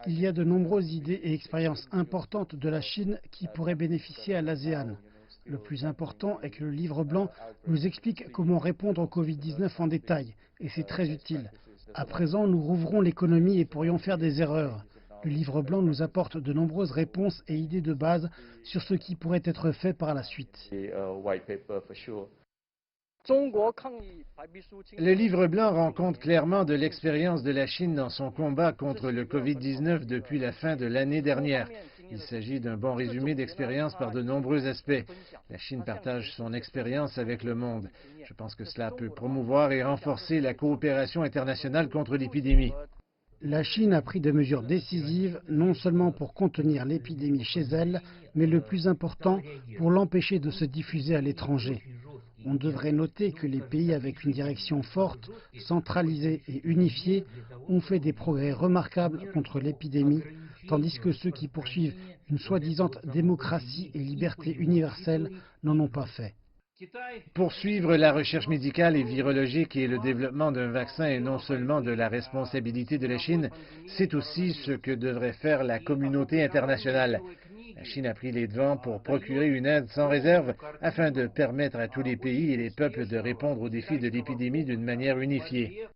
Il y a de nombreuses idées et expériences importantes de la Chine qui pourraient bénéficier à l'ASEAN. Le plus important est que le livre blanc nous explique comment répondre au Covid-19 en détail, et c'est très utile. À présent, nous rouvrons l'économie et pourrions faire des erreurs. Le livre blanc nous apporte de nombreuses réponses et idées de base sur ce qui pourrait être fait par la suite. Le livre blanc rend compte clairement de l'expérience de la Chine dans son combat contre le Covid-19 depuis la fin de l'année dernière. Il s'agit d'un bon résumé d'expérience par de nombreux aspects. La Chine partage son expérience avec le monde. Je pense que cela peut promouvoir et renforcer la coopération internationale contre l'épidémie. La Chine a pris des mesures décisives, non seulement pour contenir l'épidémie chez elle, mais le plus important, pour l'empêcher de se diffuser à l'étranger. On devrait noter que les pays avec une direction forte, centralisée et unifiée ont fait des progrès remarquables contre l'épidémie, tandis que ceux qui poursuivent une soi-disant démocratie et liberté universelle n'en ont pas fait. Poursuivre la recherche médicale et virologique et le développement d'un vaccin est non seulement de la responsabilité de la Chine, c'est aussi ce que devrait faire la communauté internationale. La Chine a pris les devants pour procurer une aide sans réserve afin de permettre à tous les pays et les peuples de répondre aux défis de l'épidémie d'une manière unifiée.